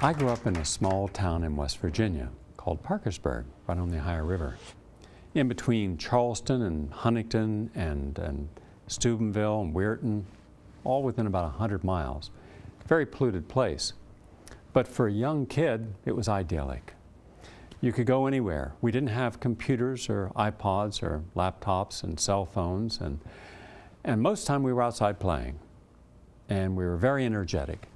I grew up in a small town in West Virginia called Parkersburg, right on the Ohio River. In between Charleston and Huntington and Steubenville and Weirton, all within about 100 miles. Very polluted place. But for a young kid, it was idyllic. You could go anywhere. We didn't have computers or iPods or laptops and cell phones, and most of the time we were outside playing. And we were very energetic.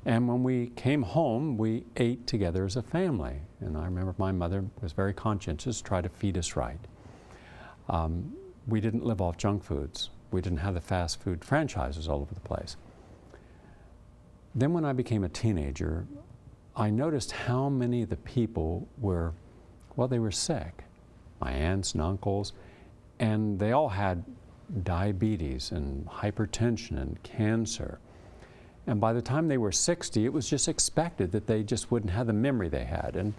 And when we came home, we ate together as a family. And I remember my mother was very conscientious, tried to feed us right. We didn't live off junk foods. We didn't have the fast food franchises all over the place. Then when I became a teenager, I noticed how many of the people were, well, they were sick. My aunts and uncles, and they all had diabetes and hypertension and cancer. And by the time they were 60, it was just expected that they just wouldn't have the memory they had. And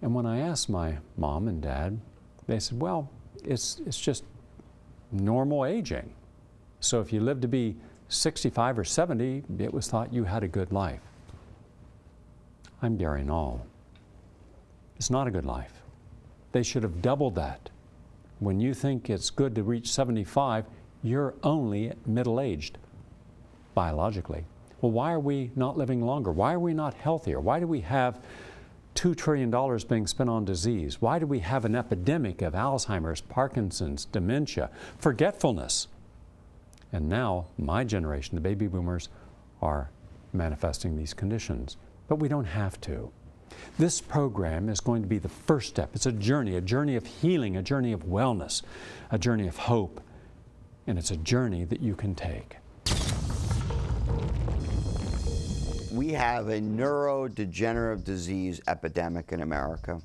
when I asked my mom and dad, they said, well, it's just normal aging. So if you live to be 65 or 70, it was thought you had a good life. I'm Gary Null. It's not a good life. They should have doubled that. When you think it's good to reach 75, you're only middle-aged, biologically. Well, why are we not living longer? Why are we not healthier? Why do we have $2 trillion being spent on disease? Why do we have an epidemic of Alzheimer's, Parkinson's, dementia, forgetfulness? And now, my generation, the baby boomers, are manifesting these conditions. But we don't have to. This program is going to be the first step. It's a journey of healing, a journey of wellness, a journey of hope, and it's a journey that you can take. We have a neurodegenerative disease epidemic in America.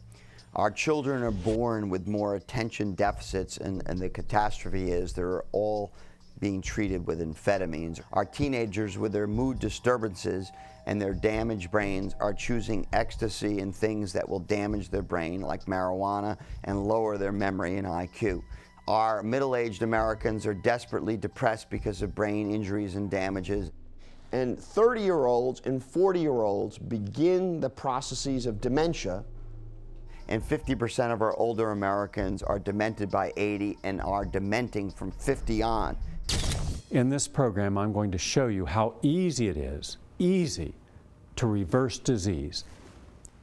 Our children are born with more attention deficits, and the catastrophe is they're all being treated with amphetamines. Our teenagers with their mood disturbances and their damaged brains are choosing ecstasy and things that will damage their brain, like marijuana, and lower their memory and IQ. Our middle-aged Americans are desperately depressed because of brain injuries and damages. And 30-year-olds and 40-year-olds begin the processes of dementia. And 50% of our older Americans are demented by 80 and are dementing from 50 on. In this program, I'm going to show you how easy it is, to reverse disease.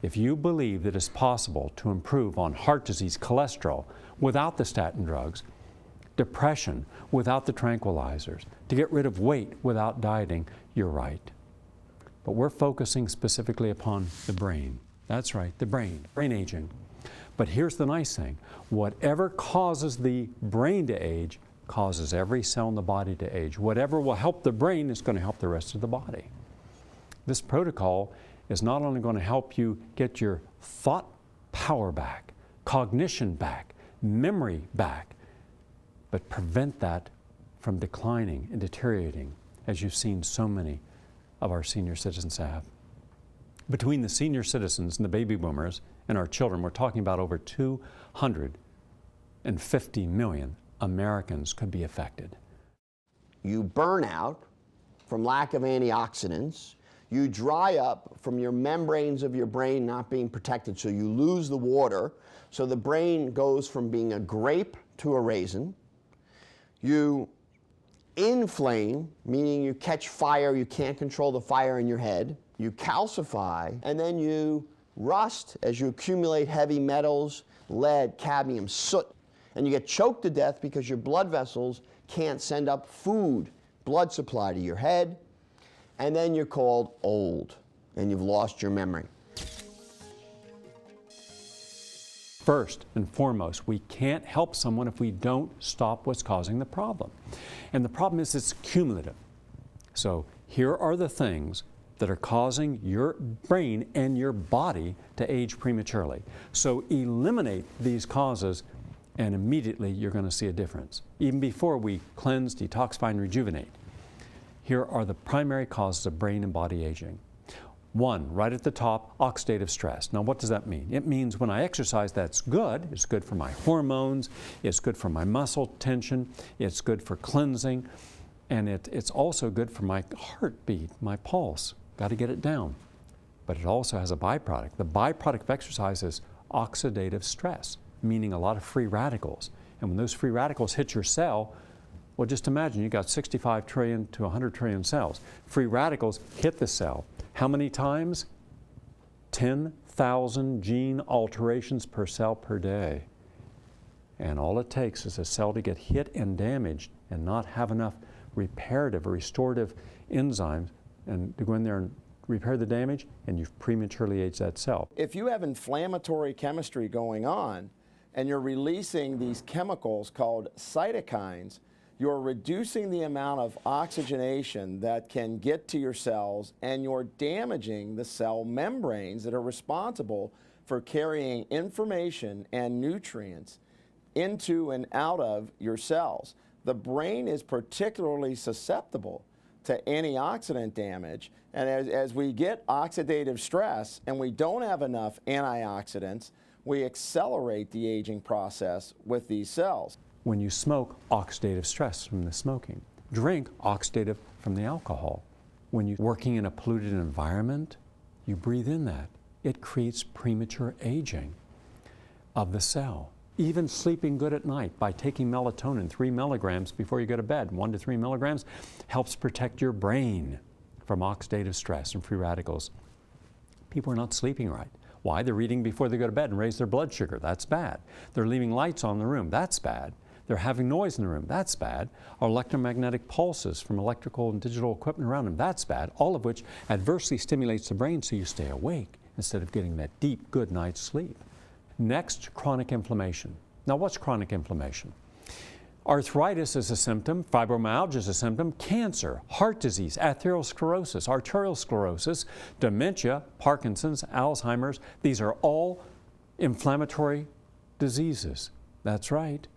If you believe that it's possible to improve on heart disease, cholesterol, without the statin drugs, depression without the tranquilizers, to get rid of weight without dieting, you're right. But we're focusing specifically upon the brain. That's right, the brain aging. But here's the nice thing. Whatever causes the brain to age causes every cell in the body to age. Whatever will help the brain is going to help the rest of the body. This protocol is not only going to help you get your thought power back, cognition back, memory back, but prevent that from declining and deteriorating, as you've seen so many of our senior citizens have. Between the senior citizens and the baby boomers and our children, we're talking about over 250 million Americans could be affected. You burn out from lack of antioxidants. You dry up from your membranes of your brain not being protected, so you lose the water. So the brain goes from being a grape to a raisin. You inflame, meaning you catch fire, you can't control the fire in your head. You calcify, and then you rust as you accumulate heavy metals, lead, cadmium, soot. And you get choked to death because your blood vessels can't send up food, blood supply to your head. And then you're called old, and you've lost your memory. First and foremost, we can't help someone if we don't stop what's causing the problem. And the problem is it's cumulative. So here are the things that are causing your brain and your body to age prematurely. So eliminate these causes, and immediately you're going to see a difference. Even before we cleanse, detoxify, and rejuvenate. Here are the primary causes of brain and body aging. One, right at the top, oxidative stress. Now what does that mean? It means when I exercise, that's good. It's good for my hormones, it's good for my muscle tension, it's good for cleansing, and it's also good for my heartbeat, my pulse. Got to get it down. but it also has a byproduct. The byproduct of exercise is oxidative stress, meaning a lot of free radicals. And when those free radicals hit your cell, well, just imagine you got 65 trillion to 100 trillion cells. Free radicals hit the cell. How many times? 10,000 gene alterations per cell per day. And all it takes is a cell to get hit and damaged and not have enough reparative or restorative enzymes and to go in there and repair the damage, and you've prematurely aged that cell. If you have inflammatory chemistry going on and you're releasing these chemicals called cytokines, you're reducing the amount of oxygenation that can get to your cells, and you're damaging the cell membranes that are responsible for carrying information and nutrients into and out of your cells. The brain is particularly susceptible to antioxidant damage, and as we get oxidative stress and we don't have enough antioxidants, we accelerate the aging process with these cells. When you smoke, oxidative stress from the smoking. Drink, oxidative from the alcohol. When you're working in a polluted environment, you breathe in that. It creates premature aging of the cell. Even sleeping good at night by taking melatonin, 3 milligrams before you go to bed, 1 to 3 milligrams, helps protect your brain from oxidative stress and free radicals. People are not sleeping right. Why? They're eating before they go to bed and raise their blood sugar. That's bad. They're leaving lights on in the room. That's bad. They're having noise in the room. That's bad. Electromagnetic pulses from electrical and digital equipment around them. That's bad. All of which adversely stimulates the brain so you stay awake instead of getting that deep, good night's sleep. Next, chronic inflammation. Now, what's chronic inflammation? Arthritis is a symptom, fibromyalgia is a symptom, cancer, heart disease, atherosclerosis, arterial sclerosis, dementia, Parkinson's, Alzheimer's. These are all inflammatory diseases. That's right.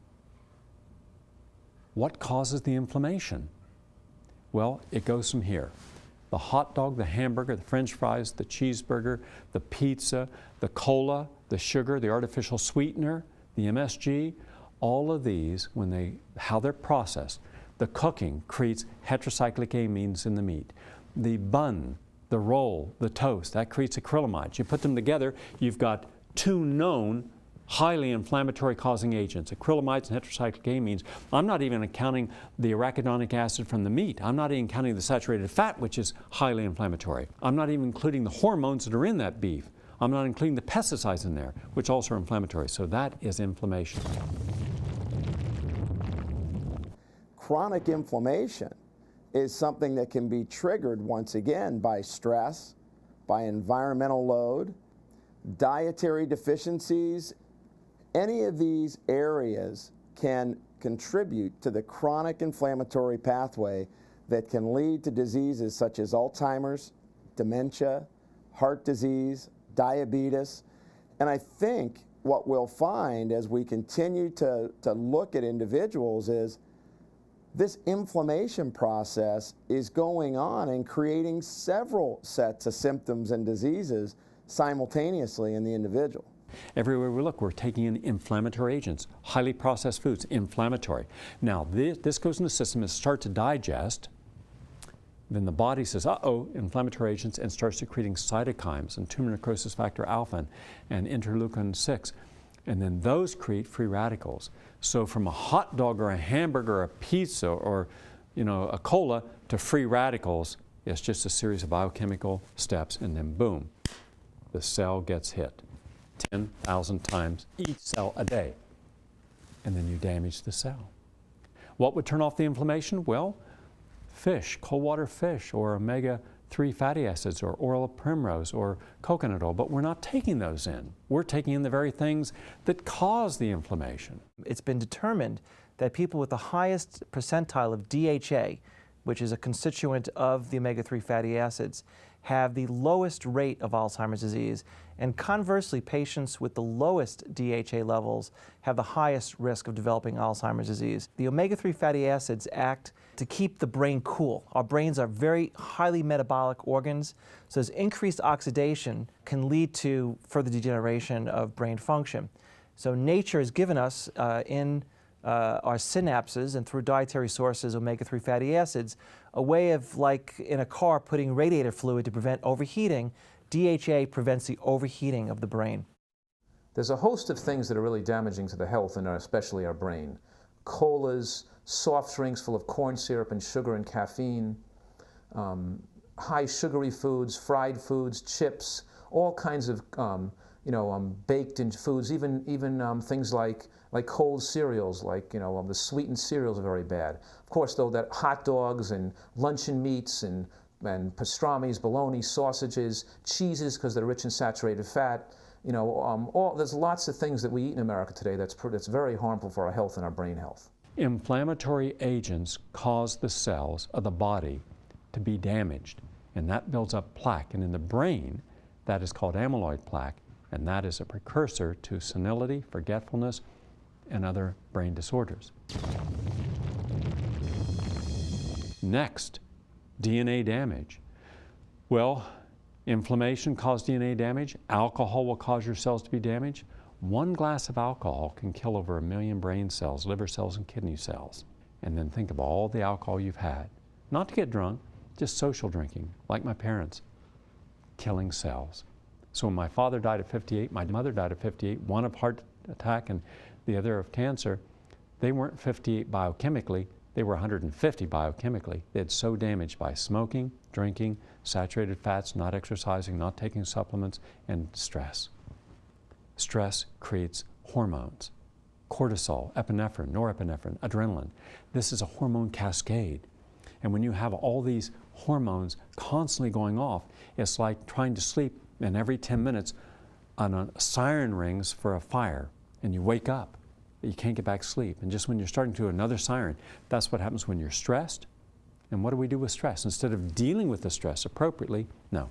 What causes the inflammation? Well, it goes from here. The hot dog, the hamburger, the French fries, the cheeseburger, the pizza, the cola, the sugar, the artificial sweetener, the MSG, all of these, how they're processed, the cooking creates heterocyclic amines in the meat. The bun, the roll, the toast, that creates acrylamides. You put them together, you've got 2 known highly inflammatory causing agents, acrylamides and heterocyclic amines. I'm not even accounting the arachidonic acid from the meat. I'm not even counting the saturated fat, which is highly inflammatory. I'm not even including the hormones that are in that beef. I'm not including the pesticides in there, which also are inflammatory. So that is inflammation. Chronic inflammation is something that can be triggered once again by stress, by environmental load, dietary deficiencies. Any of these areas can contribute to the chronic inflammatory pathway that can lead to diseases such as Alzheimer's, dementia, heart disease, diabetes. And I think what we'll find as we continue to look at individuals is this inflammation process is going on and creating several sets of symptoms and diseases simultaneously in the individual. Everywhere we look, we're taking in inflammatory agents, highly processed foods, inflammatory. Now, this goes in the system and starts to digest. Then the body says, uh-oh, inflammatory agents, and starts secreting cytokines and tumor necrosis factor alpha and interleukin-6. And then those create free radicals. So from a hot dog or a hamburger or a pizza or a cola to free radicals, it's just a series of biochemical steps, and then boom, the cell gets hit 10,000 times each cell a day. And then you damage the cell. What would turn off the inflammation? Well, fish, cold water fish, or omega-3 fatty acids, or oil of primrose, or coconut oil, but we're not taking those in. We're taking in the very things that cause the inflammation. It's been determined that people with the highest percentile of DHA, which is a constituent of the omega-3 fatty acids, have the lowest rate of Alzheimer's disease, and conversely, patients with the lowest DHA levels have the highest risk of developing Alzheimer's disease. The omega-3 fatty acids act to keep the brain cool. Our brains are very highly metabolic organs, so this increased oxidation can lead to further degeneration of brain function. So nature has given us in our synapses and through dietary sources, omega-3 fatty acids, a way of, like in a car, putting radiator fluid to prevent overheating DHA prevents the overheating of the brain. There's a host of things that are really damaging to the health and especially our brain. Colas, soft drinks full of corn syrup and sugar and caffeine, high sugary foods, fried foods, chips, all kinds of baked in foods, even things like cold cereals, like the sweetened cereals are very bad. Of course, though, that hot dogs and luncheon meats and pastrami's, bologna, sausages, cheeses because they're rich in saturated fat. There's lots of things that we eat in America today that's very harmful for our health and our brain health. Inflammatory agents cause the cells of the body to be damaged, and that builds up plaque. And in the brain, that is called amyloid plaque, and that is a precursor to senility, forgetfulness, and other brain disorders. Next, DNA damage. Well, inflammation causes DNA damage. Alcohol will cause your cells to be damaged. One glass of alcohol can kill over 1 million brain cells, liver cells, and kidney cells. And then think of all the alcohol you've had. Not to get drunk, just social drinking, like my parents, killing cells. So when my father died at 58, my mother died at 58, one of heart attack and the other of cancer, they weren't 58 biochemically, they were 150 biochemically. They had so damaged by smoking, drinking, saturated fats, not exercising, not taking supplements, and stress. Stress creates hormones. Cortisol, epinephrine, norepinephrine, adrenaline. This is a hormone cascade. And when you have all these hormones constantly going off, it's like trying to sleep and every 10 minutes a siren rings for a fire and you wake up. You can't get back to sleep. And just when you're starting to do another siren, that's what happens when you're stressed. And what do we do with stress? Instead of dealing with the stress appropriately, no.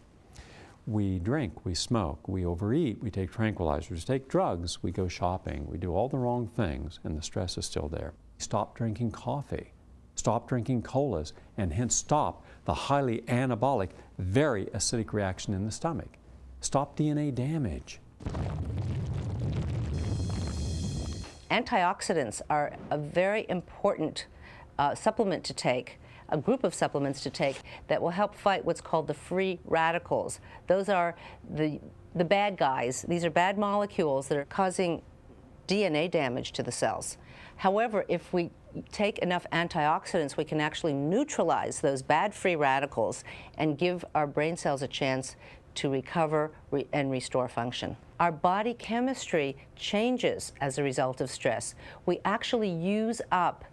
We drink, we smoke, we overeat, we take tranquilizers, take drugs, we go shopping, we do all the wrong things, and the stress is still there. Stop drinking coffee, stop drinking colas, and hence stop the highly anabolic, very acidic reaction in the stomach. Stop DNA damage. Antioxidants are a very important supplement to take, a group of supplements to take that will help fight what's called the free radicals. Those are the bad guys. These are bad molecules that are causing DNA damage to the cells. However, if we take enough antioxidants, we can actually neutralize those bad free radicals and give our brain cells a chance to recover and restore function. Our body chemistry changes as a result of stress. We actually use up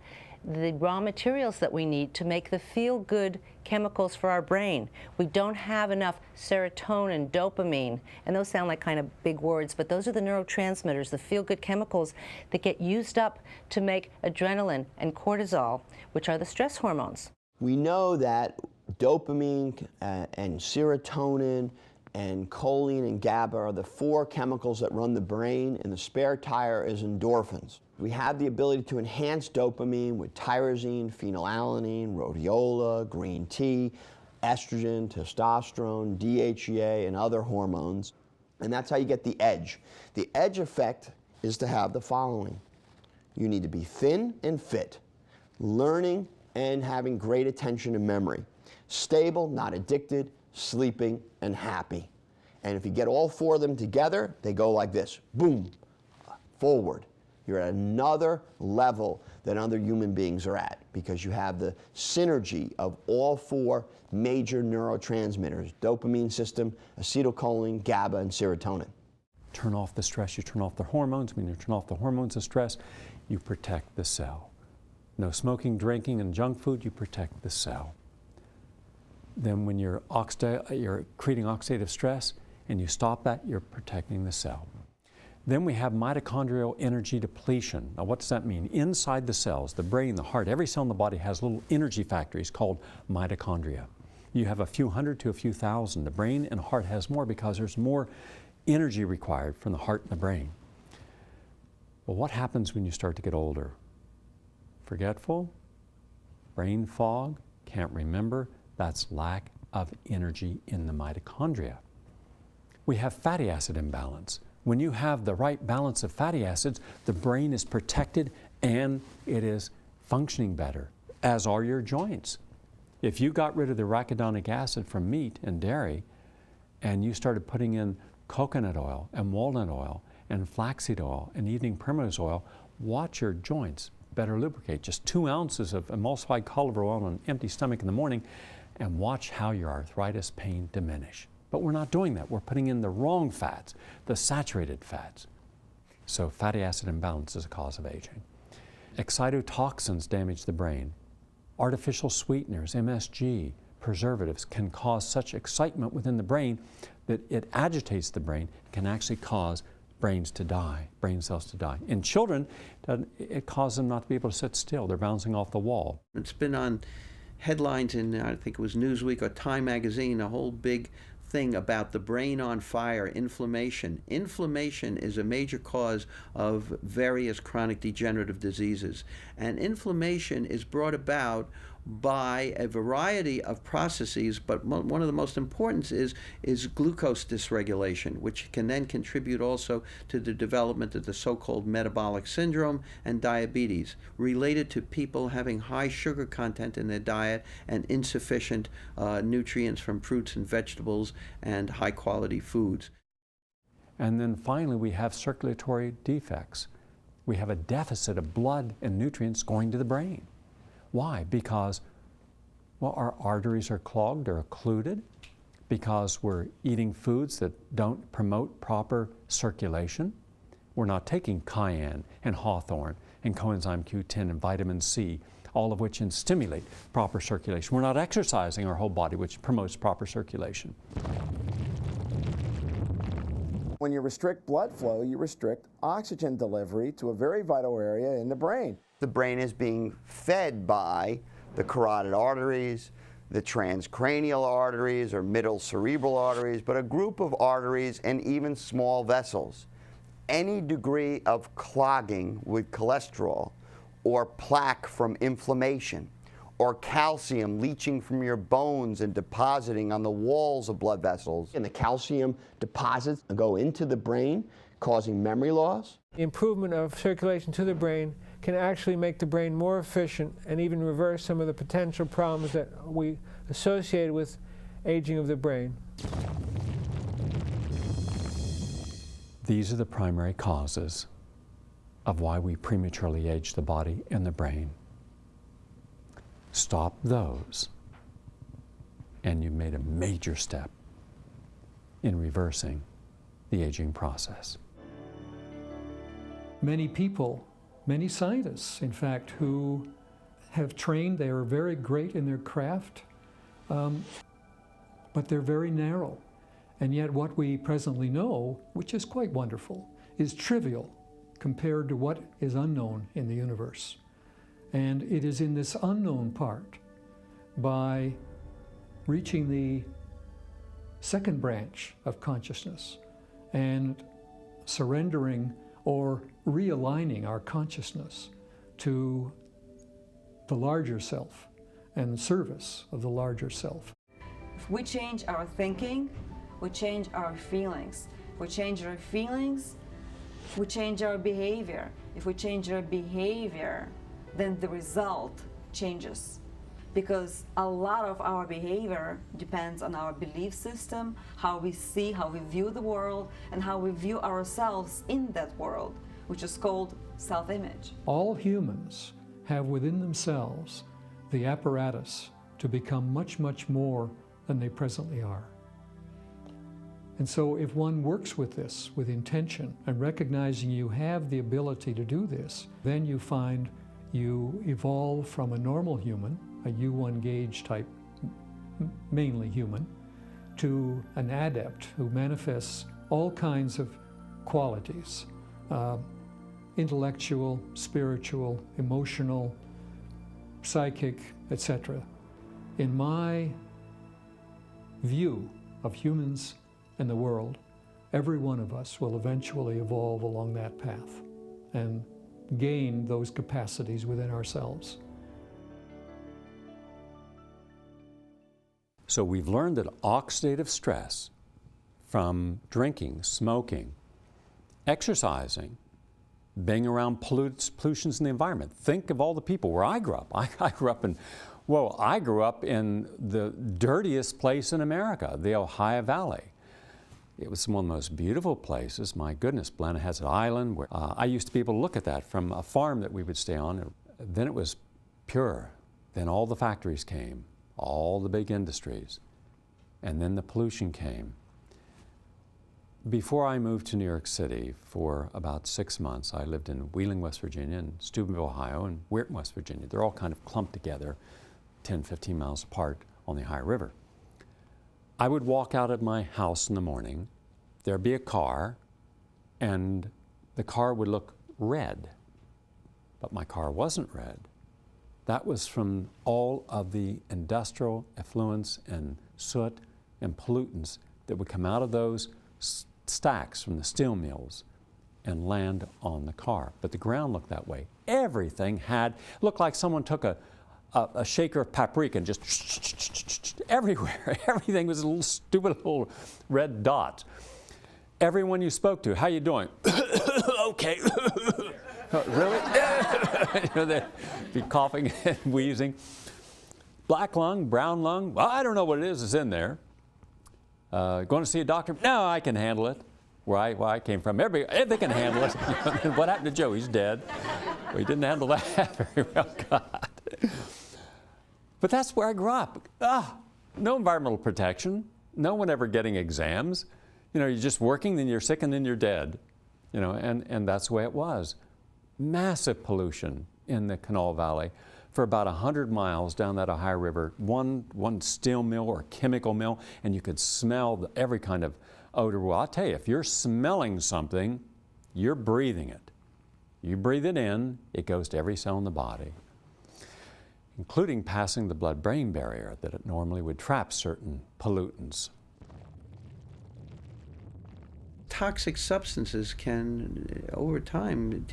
the raw materials that we need to make the feel-good chemicals for our brain. We don't have enough serotonin, dopamine, and those sound like kind of big words, but those are the neurotransmitters, the feel-good chemicals that get used up to make adrenaline and cortisol, which are the stress hormones. We know that dopamine and serotonin and choline and GABA are the 4 chemicals that run the brain, and the spare tire is endorphins. We have the ability to enhance dopamine with tyrosine, phenylalanine, rhodiola, green tea, estrogen, testosterone, DHEA, and other hormones. And that's how you get the edge. The edge effect is to have the following. You need to be thin and fit, learning and having great attention and memory, stable, not addicted, sleeping, and happy. And if you get all 4 of them together, they go like this, boom, forward. You're at another level than other human beings are at because you have the synergy of all 4 major neurotransmitters, dopamine system, acetylcholine, GABA, and serotonin. Turn off the stress, you turn off the hormones. When you turn off the hormones of stress, you protect the cell. No smoking, drinking, and junk food, you protect the cell. Then when you're creating oxidative stress and you stop that, you're protecting the cell. Then we have mitochondrial energy depletion. Now what does that mean? Inside the cells, the brain, the heart, every cell in the body has little energy factories called mitochondria. You have a few hundred to a few thousand. The brain and heart has more because there's more energy required from the heart and the brain. Well, what happens when you start to get older? Forgetful, brain fog, can't remember. That's lack of energy in the mitochondria. We have fatty acid imbalance. When you have the right balance of fatty acids, the brain is protected and it is functioning better, as are your joints. If you got rid of the arachidonic acid from meat and dairy, and you started putting in coconut oil and walnut oil and flaxseed oil and eating primrose oil, watch your joints better lubricate. Just 2 ounces of emulsified cod liver oil on an empty stomach in the morning, and watch how your arthritis pain diminish. But we're not doing that. We're putting in the wrong fats, the saturated fats. So fatty acid imbalance is a cause of aging. Excitotoxins damage the brain. Artificial sweeteners, MSG, preservatives can cause such excitement within the brain that it agitates the brain, can actually cause brain cells to die. In children, it causes them not to be able to sit still. They're bouncing off the wall. It's been on headlines in, I think it was Newsweek or Time magazine, a whole big thing about the brain on fire, inflammation. Inflammation is a major cause of various chronic degenerative diseases. And inflammation is brought about by a variety of processes, but one of the most important is glucose dysregulation, which can then contribute also to the development of the so-called metabolic syndrome and diabetes, related to people having high sugar content in their diet and insufficient nutrients from fruits and vegetables and high-quality foods. And then finally, we have circulatory defects. We have a deficit of blood and nutrients going to the brain. Why? Because, well, our arteries are clogged or occluded, because we're eating foods that don't promote proper circulation. We're not taking cayenne and hawthorn and coenzyme Q10 and vitamin C, all of which stimulate proper circulation. We're not exercising our whole body, which promotes proper circulation. When you restrict blood flow, you restrict oxygen delivery to a very vital area in the brain. The brain is being fed by the carotid arteries, the transcranial arteries or middle cerebral arteries, but a group of arteries and even small vessels. Any degree of clogging with cholesterol or plaque from inflammation or calcium leaching from your bones and depositing on the walls of blood vessels. And the calcium deposits go into the brain, causing memory loss. The improvement of circulation to the brain can actually make the brain more efficient and even reverse some of the potential problems that we associate with aging of the brain. These are the primary causes of why we prematurely age the body and the brain. Stop those, and you've made a major step in reversing the aging process. Many people, many scientists, in fact, who have trained, they are very great in their craft, but they're very narrow. And yet what we presently know, which is quite wonderful, is trivial compared to what is unknown in the universe. And it is in this unknown part, by reaching the second branch of consciousness and surrendering or realigning our consciousness to the larger self and the service of the larger self. If we change our thinking, we change our feelings. If we change our feelings, we change our behavior. If we change our behavior, then the result changes. Because a lot of our behavior depends on our belief system, how we see, how we view the world, and how we view ourselves in that world, which is called self-image. All humans have within themselves the apparatus to become much, much more than they presently are. And so if one works with this, with intention, and recognizing you have the ability to do this, then you find you evolve from a normal human, a U1 gauge type, mainly human, to an adept who manifests all kinds of qualities, intellectual, spiritual, emotional, psychic, etc. In my view of humans and the world, every one of us will eventually evolve along that path and gain those capacities within ourselves. So we've learned that oxidative stress from drinking, smoking, exercising, being around pollutions in the environment. Think of all the people where I grew up. I grew up in the dirtiest place in America, the Ohio Valley. It was one of the most beautiful places. My goodness, Blennerhassett Island, where I used to be able to look at that from a farm that we would stay on. Then it was pure. Then all the factories came, all the big industries, and then the pollution came. Before I moved to New York City for about 6 months, I lived in Wheeling, West Virginia, and Steubenville, Ohio, and Weirton, West Virginia. They're all kind of clumped together, 10, 15 miles apart on the Ohio River. I would walk out of my house in the morning, there'd be a car, and the car would look red, but my car wasn't red. That was from all of the industrial effluents and soot and pollutants that would come out of those stacks from the steel mills and land on the car. But the ground looked that way. Everything looked like someone took a shaker of paprika and just everywhere. Everything was a little stupid little red dot. Everyone you spoke to, how you doing? Okay. Really? You know, they'd be coughing and wheezing. Black lung, brown lung, well, I don't know what it is, it's in there. Going to see a doctor? No, I can handle it. Where I came from, they can handle it. What happened to Joe? He's dead. Well, he didn't handle that very well, God. But that's where I grew up. No environmental protection. No one ever getting exams. You know, you're just working, then you're sick, and then you're dead. You know, and that's the way it was. Massive pollution in the Kanawha Valley for about 100 miles down that Ohio River. One steel mill or chemical mill, and you could smell every kind of odor. Well, I'll tell you, if you're smelling something, you're breathing it. You breathe it in, it goes to every cell in the body, including passing the blood-brain barrier that it normally would trap certain pollutants. Toxic substances can, over time,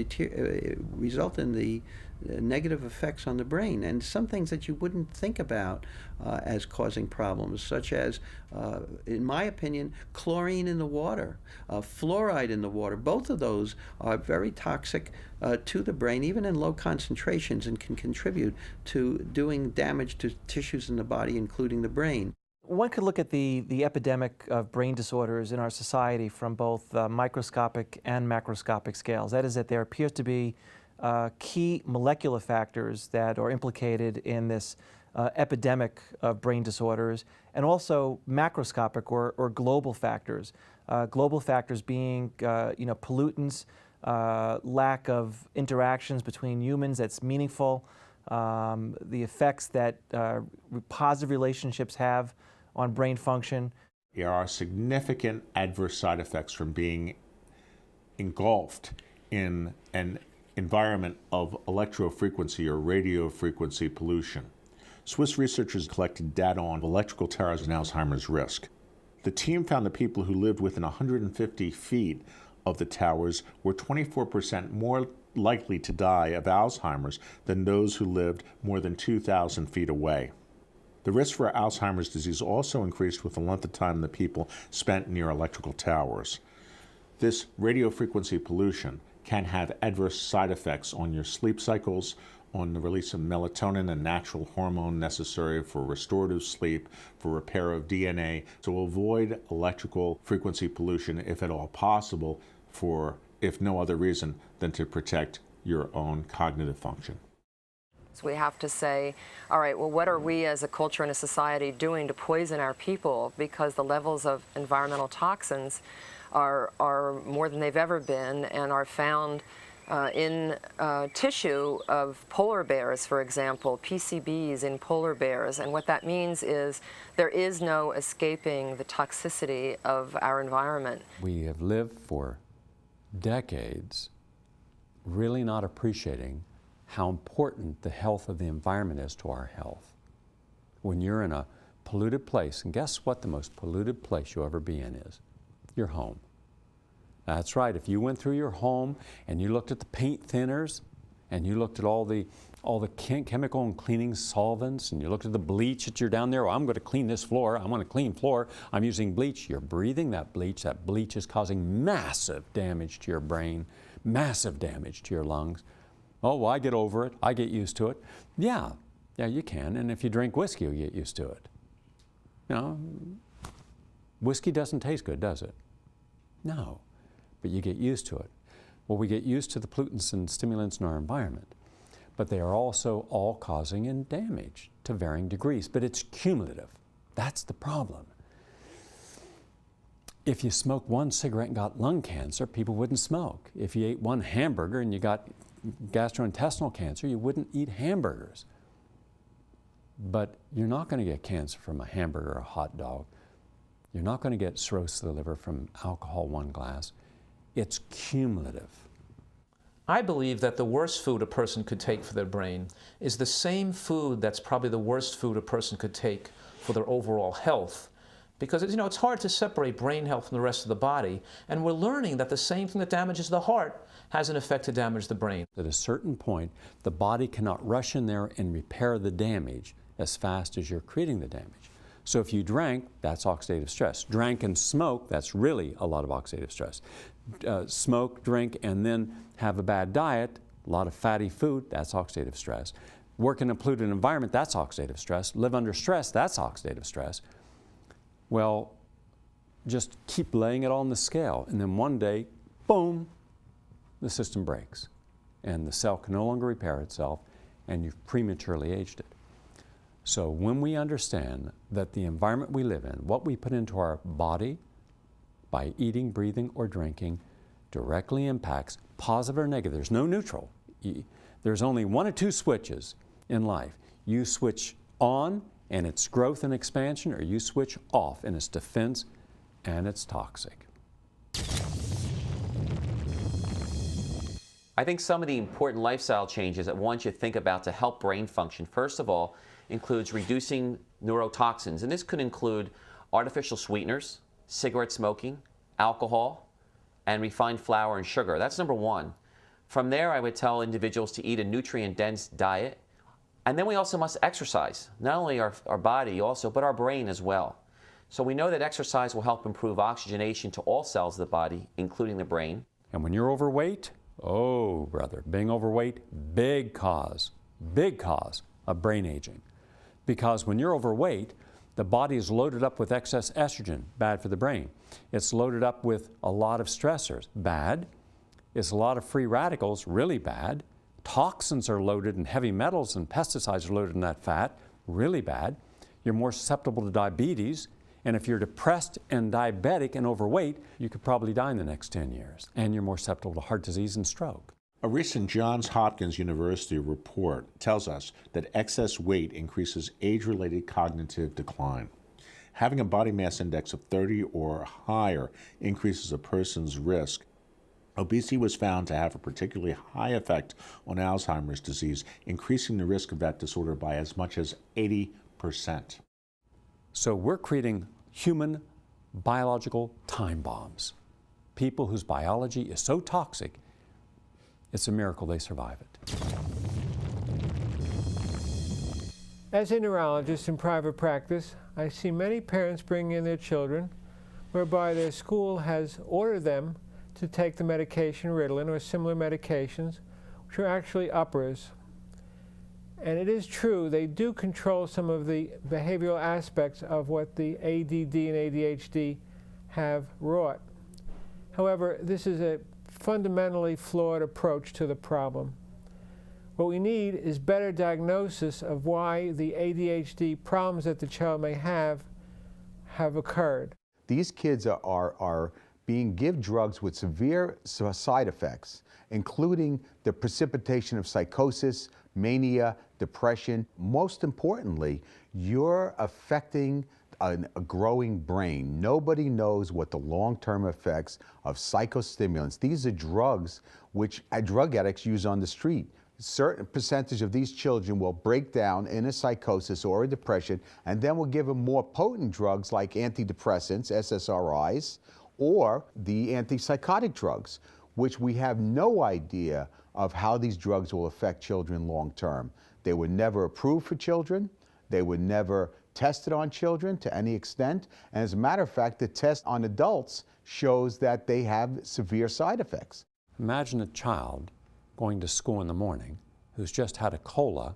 result in the negative effects on the brain, and some things that you wouldn't think about as causing problems, such as, in my opinion, chlorine in the water, fluoride in the water. Both of those are very toxic to the brain, even in low concentrations, and can contribute to doing damage to tissues in the body, including the brain. One could look at the epidemic of brain disorders in our society from both microscopic and macroscopic scales. That is, that there appears to be key molecular factors that are implicated in this epidemic of brain disorders, and also macroscopic or global factors. Global factors being pollutants, lack of interactions between humans that's meaningful, the effects that positive relationships have on brain function. There are significant adverse side effects from being engulfed in an environment of electrofrequency or radio frequency pollution. Swiss researchers collected data on electrical towers and Alzheimer's risk. The team found that people who lived within 150 feet of the towers were 24% more likely to die of Alzheimer's than those who lived more than 2,000 feet away. The risk for Alzheimer's disease also increased with the length of time that people spent near electrical towers. This radio frequency pollution can have adverse side effects on your sleep cycles, on the release of melatonin, a natural hormone necessary for restorative sleep, for repair of DNA. So avoid electrical frequency pollution if at all possible, for if no other reason than to protect your own cognitive function. So we have to say, all right, well, what are we as a culture and a society doing to poison our people, because the levels of environmental toxins are more than they've ever been and are found in tissue of polar bears, for example, PCBs in polar bears. And what that means is there is no escaping the toxicity of our environment. We have lived for decades really not appreciating how important the health of the environment is to our health. When you're in a polluted place, and guess what the most polluted place you'll ever be in is? Your home. That's right, if you went through your home and you looked at the paint thinners, and you looked at all the chemical and cleaning solvents, and you looked at the bleach that you're down there, well, I'm going to clean this floor, I want a clean floor, I'm using bleach. You're breathing that bleach is causing massive damage to your brain, massive damage to your lungs. Oh, well, I get over it, I get used to it. Yeah, you can, and if you drink whiskey, you get used to it. You know, whiskey doesn't taste good, does it? No, but you get used to it. Well, we get used to the pollutants and stimulants in our environment, but they are also all causing in damage to varying degrees, but it's cumulative. That's the problem. If you smoked one cigarette and got lung cancer, people wouldn't smoke. If you ate one hamburger and you got gastrointestinal cancer, you wouldn't eat hamburgers. But you're not going to get cancer from a hamburger or a hot dog. You're not going to get cirrhosis of the liver from alcohol 1 glass. It's cumulative. I believe that the worst food a person could take for their brain is the same food that's probably the worst food a person could take for their overall health. Because it's hard to separate brain health from the rest of the body, and we're learning that the same thing that damages the heart has an effect to damage the brain. At a certain point, the body cannot rush in there and repair the damage as fast as you're creating the damage. So if you drank, that's oxidative stress. Drank and smoke, that's really a lot of oxidative stress. Smoke, drink, and then have a bad diet, a lot of fatty food, that's oxidative stress. Work in a polluted environment, that's oxidative stress. Live under stress, that's oxidative stress. Well, just keep laying it on the scale, and then one day, boom, the system breaks, and the cell can no longer repair itself, and you've prematurely aged it. So when we understand that the environment we live in, what we put into our body by eating, breathing, or drinking directly impacts, positive or negative, there's no neutral. There's only 1 or 2 switches in life. You switch on and it's growth and expansion, or you switch off and it's defense and it's toxic. I think some of the important lifestyle changes that one should think about to help brain function, first of all, includes reducing neurotoxins. And this could include artificial sweeteners, cigarette smoking, alcohol, and refined flour and sugar. That's number 1. From there, I would tell individuals to eat a nutrient-dense diet. And then we also must exercise, not only our body also, but our brain as well. So we know that exercise will help improve oxygenation to all cells of the body, including the brain. And when you're overweight, oh brother, being overweight, big cause of brain aging. Because when you're overweight, the body is loaded up with excess estrogen, bad for the brain. It's loaded up with a lot of stressors, bad. It's a lot of free radicals, really bad. Toxins are loaded and heavy metals and pesticides are loaded in that fat, really bad. You're more susceptible to diabetes. And if you're depressed and diabetic and overweight, you could probably die in the next 10 years. And you're more susceptible to heart disease and stroke. A recent Johns Hopkins University report tells us that excess weight increases age-related cognitive decline. Having a body mass index of 30 or higher increases a person's risk. Obesity was found to have a particularly high effect on Alzheimer's disease, increasing the risk of that disorder by as much as 80%. So we're creating human biological time bombs. People whose biology is so toxic, it's a miracle they survive it. As a neurologist in private practice, I see many parents bring in their children whereby their school has ordered them to take the medication Ritalin or similar medications, which are actually uppers. And it is true, they do control some of the behavioral aspects of what the ADD and ADHD have wrought. However, this is a fundamentally flawed approach to the problem. What we need is better diagnosis of why the ADHD problems that the child may have occurred. These kids are being given drugs with severe side effects, including the precipitation of psychosis, mania, depression. Most importantly, you're affecting a growing brain. Nobody knows what the long-term effects of psychostimulants. These are drugs which drug addicts use on the street. A certain percentage of these children will break down in a psychosis or a depression, and then we'll give them more potent drugs like antidepressants, SSRIs, or the antipsychotic drugs, which we have no idea of how these drugs will affect children long term. They were never approved for children. They were never tested on children to any extent. And as a matter of fact, the test on adults shows that they have severe side effects. Imagine a child going to school in the morning who's just had a cola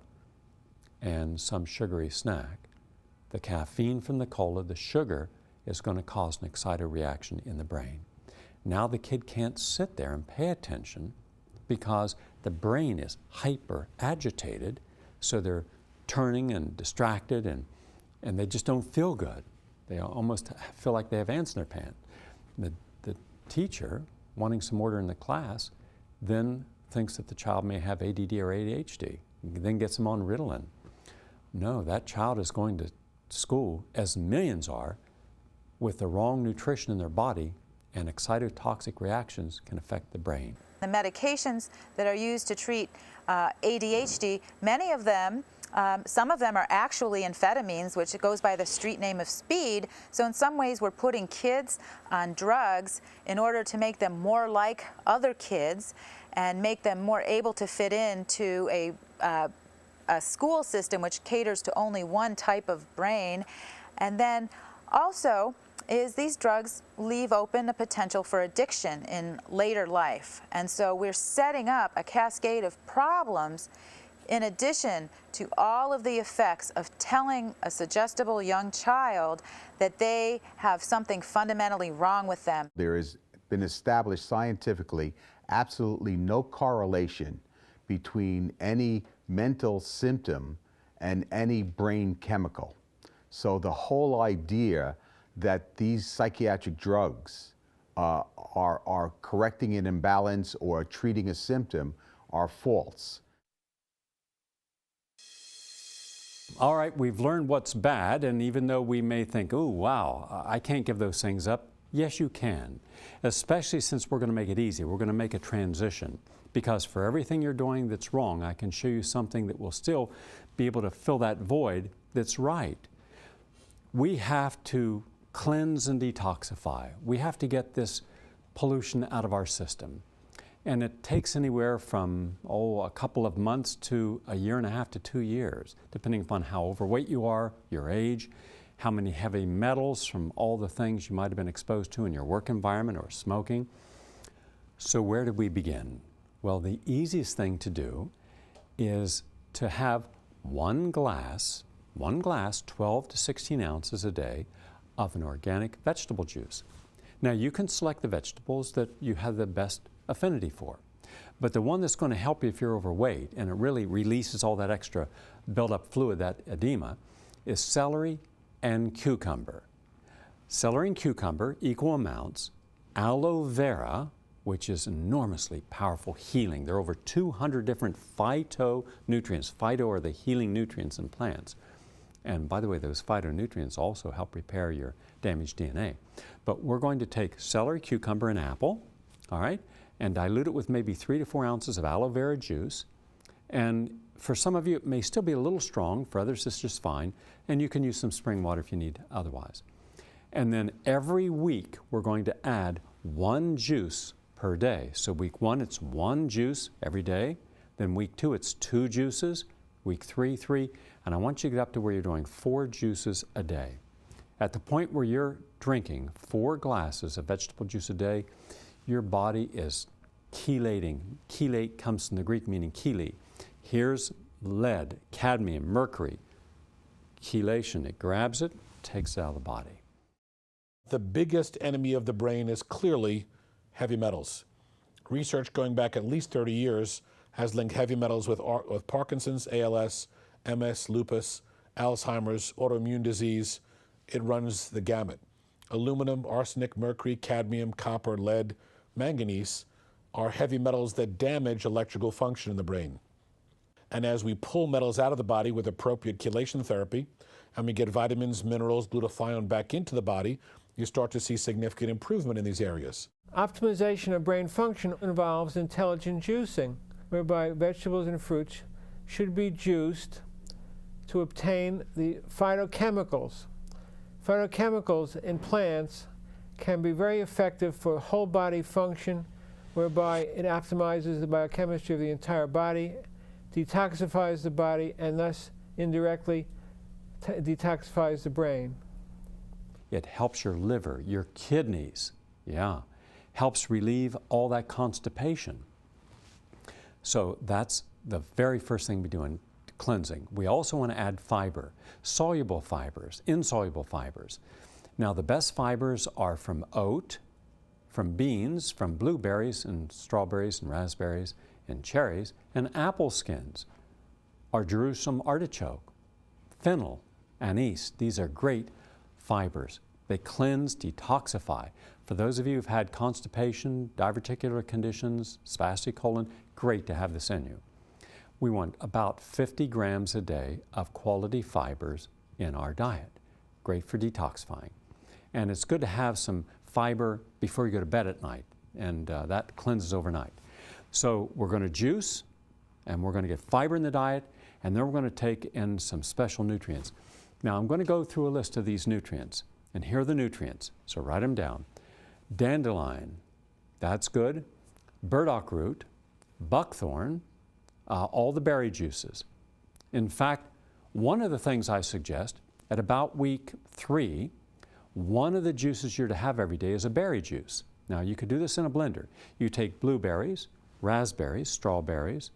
and some sugary snack. The caffeine from the cola, the sugar, is going to cause an excited reaction in the brain. Now the kid can't sit there and pay attention because the brain is hyper agitated, so they're turning and distracted, and they just don't feel good. They almost feel like they have ants in their pants. The teacher, wanting some order in the class, then thinks that the child may have ADD or ADHD, then gets them on Ritalin. No, that child is going to school, as millions are, with the wrong nutrition in their body, and excitotoxic reactions can affect the brain. The medications that are used to treat ADHD, many of them, some of them are actually amphetamines, which goes by the street name of speed. So in some ways we're putting kids on drugs in order to make them more like other kids and make them more able to fit into a school system which caters to only one type of brain. And then also is these drugs leave open a potential for addiction in later life. And so we're setting up a cascade of problems in addition to all of the effects of telling a suggestible young child that they have something fundamentally wrong with them. There has been established scientifically absolutely no correlation between any mental symptom and any brain chemical. So the whole idea that these psychiatric drugs are correcting an imbalance or treating a symptom are false. All right, we've learned what's bad, and even though we may think, oh, wow, I can't give those things up, yes, you can, especially since we're going to make it easy. We're going to make a transition, because for everything you're doing that's wrong, I can show you something that will still be able to fill that void that's right. We have to cleanse and detoxify. We have to get this pollution out of our system. And it takes anywhere from, a couple of months to a year and a half to 2 years, depending upon how overweight you are, your age, how many heavy metals from all the things you might have been exposed to in your work environment or smoking. So where do we begin? Well, the easiest thing to do is to have one glass, 12 to 16 ounces a day of an organic vegetable juice. Now you can select the vegetables that you have the best affinity for, but the one that's going to help you if you're overweight, and it really releases all that extra built-up fluid, that edema, is celery and cucumber. Celery and cucumber, equal amounts. Aloe vera, which is enormously powerful healing. There are over 200 different phytonutrients. Phyto are the healing nutrients in plants. And by the way, those phytonutrients also help repair your damaged DNA. But we're going to take celery, cucumber, and apple, all right, and dilute it with maybe 3 to 4 ounces of aloe vera juice. And for some of you, it may still be a little strong. For others, it's just fine. And you can use some spring water if you need otherwise. And then every week, we're going to add 1 juice per day. So week 1, it's 1 juice every day. Then week 2, it's 2 juices. Week 3, 3. And I want you to get up to where you're doing 4 juices a day. At the point where you're drinking 4 glasses of vegetable juice a day, your body is chelating. Chelate comes from the Greek meaning chele. Here's lead, cadmium, mercury. Chelation, it grabs it, takes it out of the body. The biggest enemy of the brain is clearly heavy metals. Research going back at least 30 years has linked heavy metals with Parkinson's, ALS, MS, lupus, Alzheimer's, autoimmune disease. It runs the gamut. Aluminum, arsenic, mercury, cadmium, copper, lead, manganese are heavy metals that damage electrical function in the brain. And as we pull metals out of the body with appropriate chelation therapy, and we get vitamins, minerals, glutathione back into the body, you start to see significant improvement in these areas. Optimization of brain function involves intelligent juicing, whereby vegetables and fruits should be juiced to obtain the phytochemicals. Phytochemicals in plants can be very effective for whole body function, whereby it optimizes the biochemistry of the entire body, detoxifies the body, and thus indirectly detoxifies the brain. It helps your liver, your kidneys, helps relieve all that constipation. So that's the very first thing we do in cleansing. We also want to add fiber, soluble fibers, insoluble fibers. Now the best fibers are from oat, from beans, from blueberries and strawberries and raspberries and cherries, and apple skins, or Jerusalem artichoke, fennel, anise. These are great fibers. They cleanse, detoxify. For those of you who've had constipation, diverticular conditions, spastic colon, great to have this in you. We want about 50 grams a day of quality fibers in our diet. Great for detoxifying. And it's good to have some fiber before you go to bed at night, and that cleanses overnight. So we're going to juice, and we're going to get fiber in the diet, and then we're going to take in some special nutrients. Now I'm going to go through a list of these nutrients, and here are the nutrients, so write them down. Dandelion, that's good. Burdock root, buckthorn, all the berry juices. In fact, one of the things I suggest at about week 3, one of the juices you're to have every day is a berry juice. Now you could do this in a blender. You take blueberries, raspberries, strawberries,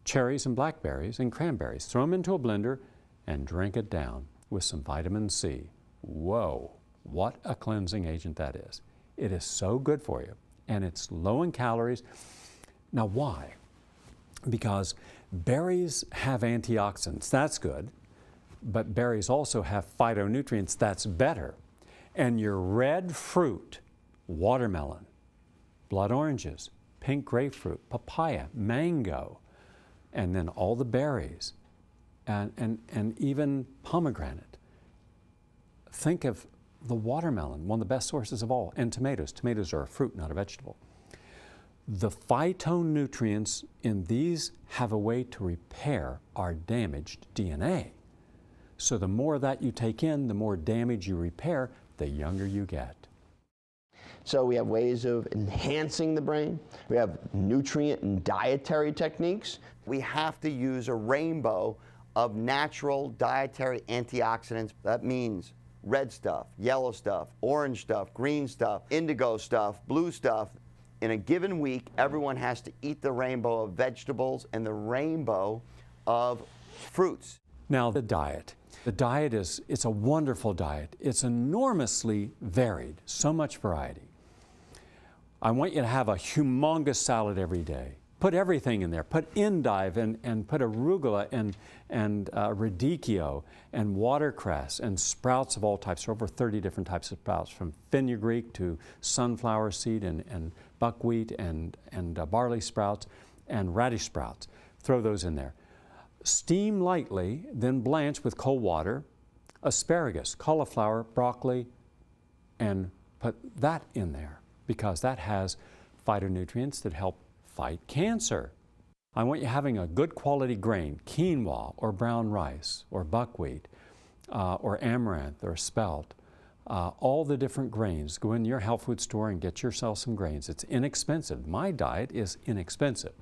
cherries and blackberries and cranberries. Throw them into a blender and drink it down with some vitamin C. Whoa, what a cleansing agent that is. It is so good for you, and it's low in calories. Now why? Because berries have antioxidants, that's good, but berries also have phytonutrients, that's better. And your red fruit, watermelon, blood oranges, pink grapefruit, papaya, mango, and then all the berries, and even pomegranate. Think of the watermelon, one of the best sources of all, and tomatoes. Tomatoes are a fruit, not a vegetable. The phytonutrients in these have a way to repair our damaged DNA. So the more of that you take in, the more damage you repair, the younger you get. So we have ways of enhancing the brain. We have nutrient and dietary techniques. We have to use a rainbow of natural dietary antioxidants. That means red stuff, yellow stuff, orange stuff, green stuff, indigo stuff, blue stuff. In a given week, everyone has to eat the rainbow of vegetables and the rainbow of fruits. Now the diet. The diet it's a wonderful diet. It's enormously varied, so much variety. I want you to have a humongous salad every day. Put everything in there. Put endive and put arugula and radicchio and watercress and sprouts of all types. There are over 30 different types of sprouts, from fenugreek to sunflower seed and buckwheat and barley sprouts and radish sprouts. Throw those in there. Steam lightly, then blanch with cold water, asparagus, cauliflower, broccoli, and put that in there because that has phytonutrients that help fight cancer. I want you having a good quality grain, quinoa or brown rice or buckwheat or amaranth or spelt. All the different grains. Go in your health food store and get yourself some grains. It's inexpensive. My diet is inexpensive.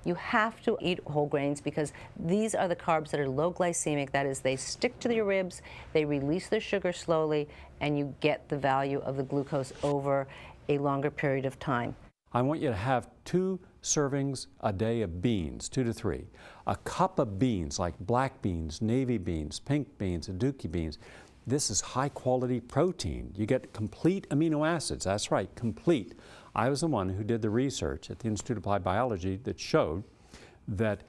You have to eat whole grains because these are the carbs that are low glycemic. That is, they stick to your ribs, they release the sugar slowly, and you get the value of the glucose over a longer period of time. I want you to have 2 servings a day of beans, 2 to 3. A cup of beans like black beans, navy beans, pink beans, aduki beans. This is high quality protein. You get complete amino acids. That's right, complete. I was the one who did the research at the Institute of Applied Biology that showed that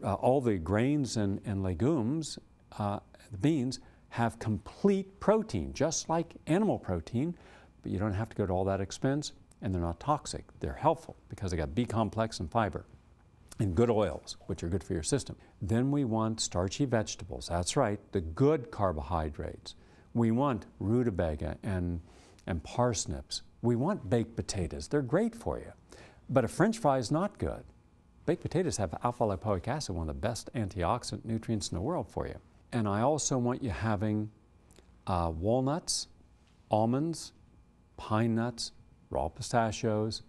all the grains and legumes, the beans, have complete protein, just like animal protein, but you don't have to go to all that expense, and they're not toxic. They're helpful because they got B complex and fiber and good oils, which are good for your system. Then we want starchy vegetables. That's right, the good carbohydrates. We want rutabaga and parsnips. We want baked potatoes. They're great for you. But a French fry is not good. Baked potatoes have alpha lipoic acid, one of the best antioxidant nutrients in the world for you. And I also want you having walnuts, almonds, pine nuts, raw pistachios.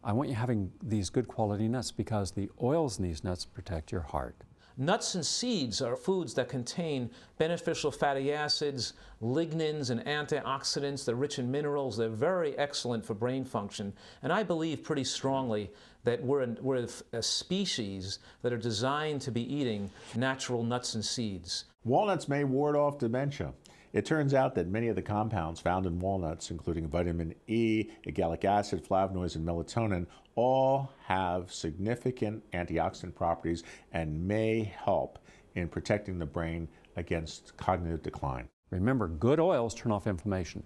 I want you having these good quality nuts because the oils in these nuts protect your heart. Nuts and seeds are foods that contain beneficial fatty acids, lignins, and antioxidants. They're rich in minerals. They're very excellent for brain function. And I believe pretty strongly that we're a species that are designed to be eating natural nuts and seeds. Walnuts may ward off dementia. It turns out that many of the compounds found in walnuts, including vitamin E, gallic acid, flavonoids, and melatonin, all have significant antioxidant properties and may help in protecting the brain against cognitive decline. Remember, good oils turn off inflammation.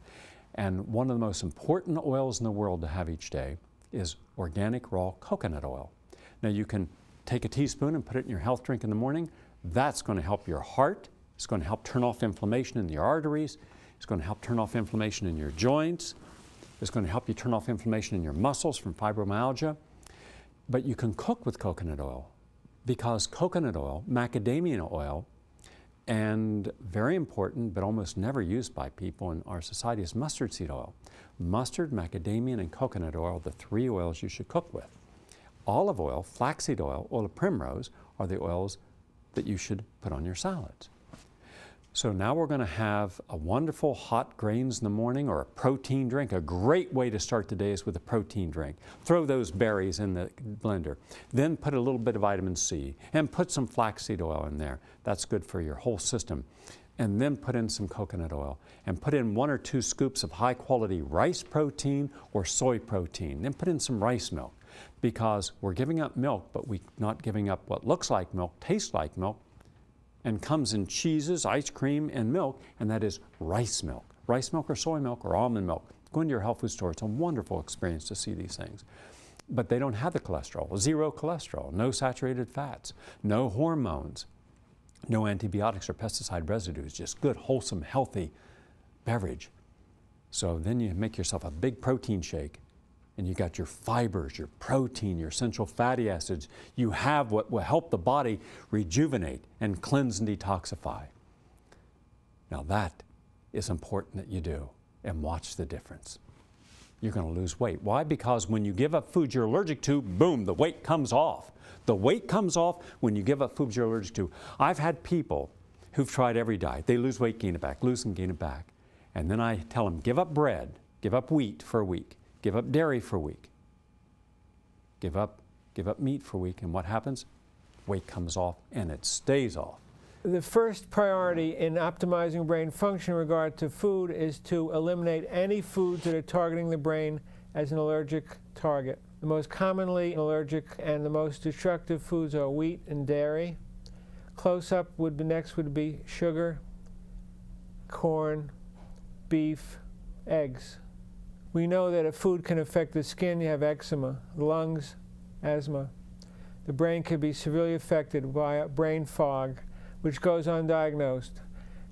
And one of the most important oils in the world to have each day is organic raw coconut oil. Now you can take a teaspoon and put it in your health drink in the morning. That's going to help your heart. It's going to help turn off inflammation in your arteries. It's going to help turn off inflammation in your joints. It's going to help you turn off inflammation in your muscles from fibromyalgia. But you can cook with coconut oil because coconut oil, macadamia oil, and very important but almost never used by people in our society is mustard seed oil. Mustard, macadamia, and coconut oil are the three oils you should cook with. Olive oil, flaxseed oil, oil of primrose are the oils that you should put on your salads. So now we're going to have a wonderful hot grains in the morning or a protein drink. A great way to start the day is with a protein drink. Throw those berries in the blender. Then put a little bit of vitamin C and put some flaxseed oil in there. That's good for your whole system. And then put in some coconut oil and put in 1 or 2 scoops of high quality rice protein or soy protein. Then put in some rice milk because we're giving up milk, but we're not giving up what looks like milk, tastes like milk, and comes in cheeses, ice cream, and milk, and that is rice milk. Rice milk or soy milk or almond milk. Go into your health food store. It's a wonderful experience to see these things. But they don't have the cholesterol, 0 cholesterol, no saturated fats, no hormones, no antibiotics or pesticide residues, just good, wholesome, healthy beverage. So then you make yourself a big protein shake, and you got your fibers, your protein, your essential fatty acids. You have what will help the body rejuvenate and cleanse and detoxify. Now that is important that you do, and watch the difference. You're going to lose weight. Why? Because when you give up foods you're allergic to, boom, the weight comes off. The weight comes off when you give up foods you're allergic to. I've had people who've tried every diet. They lose weight, gain it back, lose and gain it back. And then I tell them, give up bread, give up wheat for a week. Give up dairy for a week. Give up meat for a week, and what happens? Weight comes off, and it stays off. The first priority in optimizing brain function in regard to food is to eliminate any foods that are targeting the brain as an allergic target. The most commonly allergic and the most destructive foods are wheat and dairy. Close up next would be sugar, corn, beef, eggs. We know that if food can affect the skin, you have eczema, lungs, asthma. The brain can be severely affected by brain fog, which goes undiagnosed.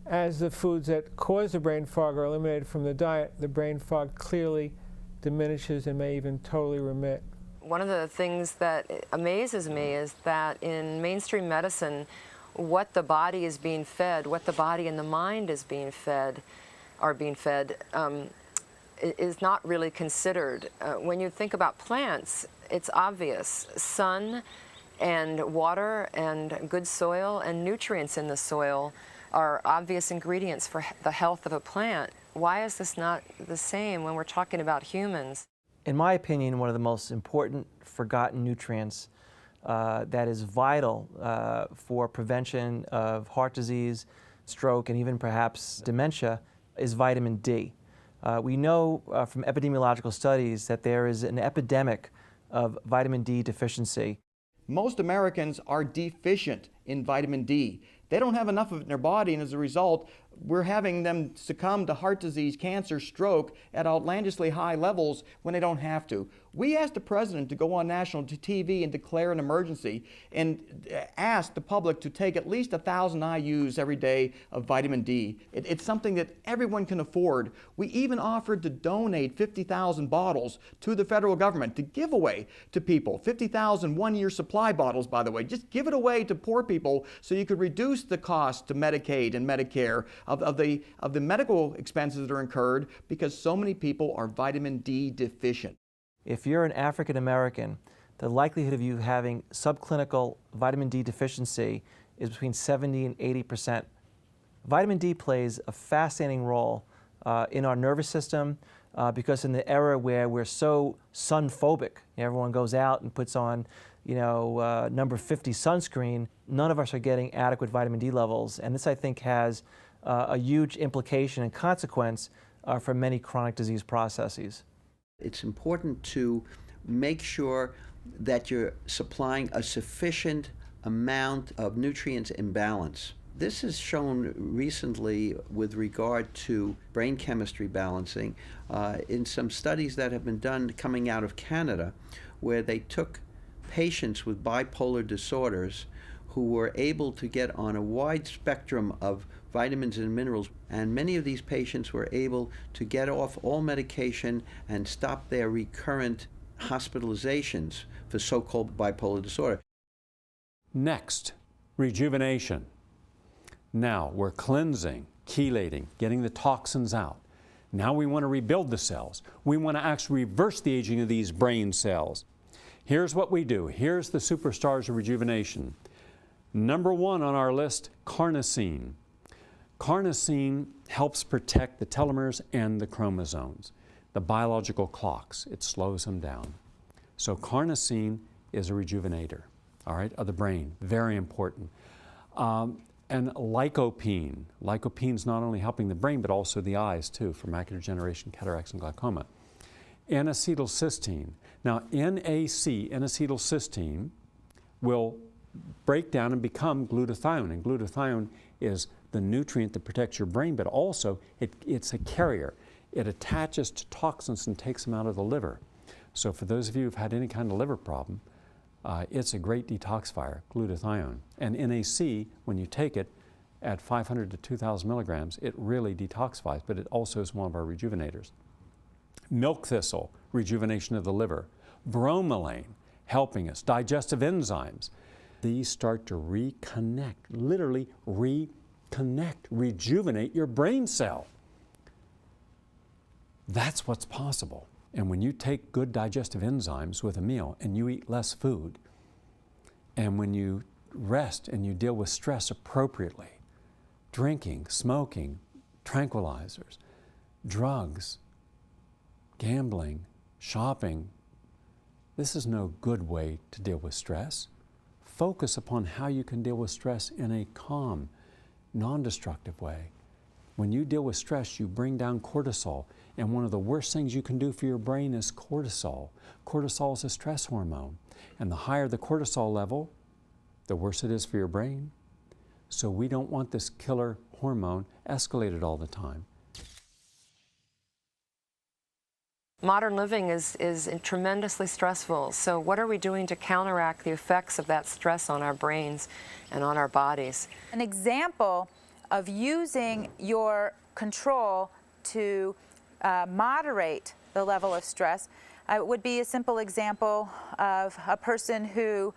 As the foods that cause the brain fog are eliminated from the diet, the brain fog clearly diminishes and may even totally remit. One of the things that amazes me is that in mainstream medicine, what the body is being fed, what the body and the mind is being fed, is not really considered. When you think about plants, it's obvious. Sun and water and good soil and nutrients in the soil are obvious ingredients for the health of a plant. Why is this not the same when we're talking about humans? In my opinion, one of the most important forgotten nutrients that is vital for prevention of heart disease, stroke, and even perhaps dementia is vitamin D. We know from epidemiological studies that there is an epidemic of vitamin D deficiency. Most Americans are deficient in vitamin D. They don't have enough of it in their body, and as a result, we're having them succumb to heart disease, cancer, stroke at outlandishly high levels when they don't have to. We asked the president to go on national TV and declare an emergency and ask the public to take at least 1,000 IUs every day of vitamin D. It's something that everyone can afford. We even offered to donate 50,000 bottles to the federal government to give away to people. 50,000 one-year supply bottles, by the way. Just give it away to poor people so you could reduce the cost to Medicaid and Medicare of the medical expenses that are incurred because so many people are vitamin D deficient. If you're an African American, the likelihood of you having subclinical vitamin D deficiency is between 70 and 80%. Vitamin D plays a fascinating role in our nervous system because in the era where we're so sun phobic, everyone goes out and puts on number 50 sunscreen, none of us are getting adequate vitamin D levels, and this I think has a huge implication and consequence for many chronic disease processes. It's important to make sure that you're supplying a sufficient amount of nutrients in balance. This is shown recently with regard to brain chemistry balancing in some studies that have been done coming out of Canada, where they took patients with bipolar disorders who were able to get on a wide spectrum of vitamins and minerals, and many of these patients were able to get off all medication and stop their recurrent hospitalizations for so-called bipolar disorder. Next, rejuvenation. Now we're cleansing, chelating, getting the toxins out. Now we want to rebuild the cells. We want to actually reverse the aging of these brain cells. Here's what we do. Here's the superstars of rejuvenation. Number one on our list, carnosine. Carnosine helps protect the telomeres and the chromosomes, the biological clocks. It slows them down. So carnosine is a rejuvenator, all right, of the brain. Very important. And lycopene. Lycopene's not only helping the brain, but also the eyes, too, for macular degeneration, cataracts, and glaucoma. N-acetylcysteine. Now, NAC, N-acetylcysteine, will break down and become glutathione. And glutathione is the nutrient that protects your brain, but also it's a carrier. It attaches to toxins and takes them out of the liver. So for those of you who've had any kind of liver problem, it's a great detoxifier, glutathione. And NAC, when you take it at 500 to 2,000 milligrams, it really detoxifies, but it also is one of our rejuvenators. Milk thistle, rejuvenation of the liver. Bromelain, helping us. Digestive enzymes. These start to reconnect, literally reconnect, rejuvenate your brain cell. That's what's possible. And when you take good digestive enzymes with a meal and you eat less food, and when you rest and you deal with stress appropriately, drinking, smoking, tranquilizers, drugs, gambling, shopping, this is no good way to deal with stress. Focus upon how you can deal with stress in a calm, non-destructive way. When you deal with stress, you bring down cortisol. And one of the worst things you can do for your brain is cortisol. Cortisol is a stress hormone. And the higher the cortisol level, the worse it is for your brain. So we don't want this killer hormone escalated all the time. Modern living is tremendously stressful. So what are we doing to counteract the effects of that stress on our brains and on our bodies? An example of using your control to moderate the level of stress would be a simple example of a person who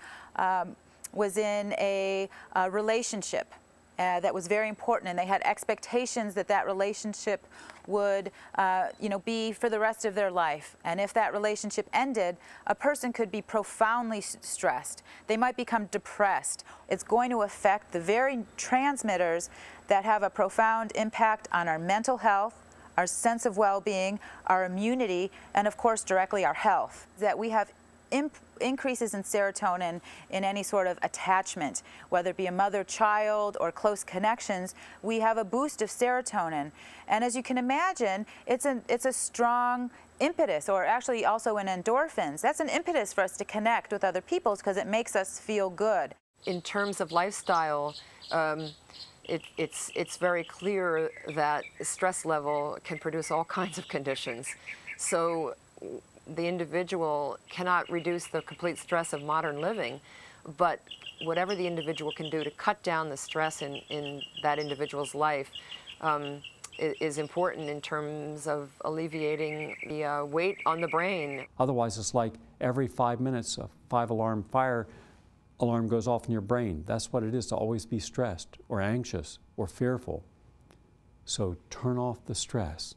was in a relationship that was very important, and they had expectations that that relationship would be for the rest of their life. And if that relationship ended, a person could be profoundly stressed. They might become depressed. It's going to affect the very transmitters that have a profound impact on our mental health, our sense of well-being, our immunity, and of course directly our health. That we have increases in serotonin in any sort of attachment, whether it be a mother-child or close connections, we have a boost of serotonin. And as you can imagine, it's a strong impetus, or actually also in endorphins. That's an impetus for us to connect with other people because it makes us feel good. In terms of lifestyle, it's very clear that stress level can produce all kinds of conditions. So the individual cannot reduce the complete stress of modern living, but whatever the individual can do to cut down the stress in that individual's life is important in terms of alleviating the weight on the brain. Otherwise, it's like every 5 minutes, a 5-alarm fire alarm goes off in your brain. That's what it is to always be stressed or anxious or fearful. So turn off the stress.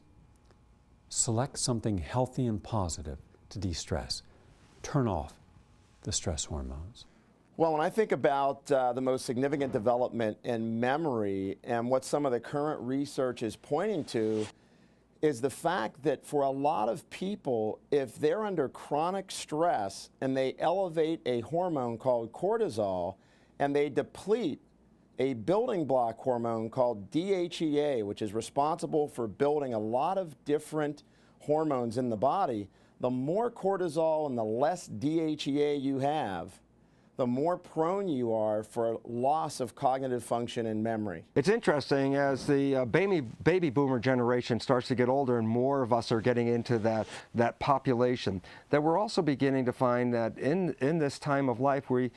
Select something healthy and positive to de-stress. Turn off the stress hormones. Well, when I think about the most significant development in memory and what some of the current research is pointing to is the fact that for a lot of people, if they're under chronic stress and they elevate a hormone called cortisol and they deplete a building block hormone called DHEA, which is responsible for building a lot of different hormones in the body. The more cortisol and the less DHEA you have, the more prone you are for loss of cognitive function and memory. It's interesting, as the baby boomer generation starts to get older and more of us are getting into that population, that we're also beginning to find that in this time of life we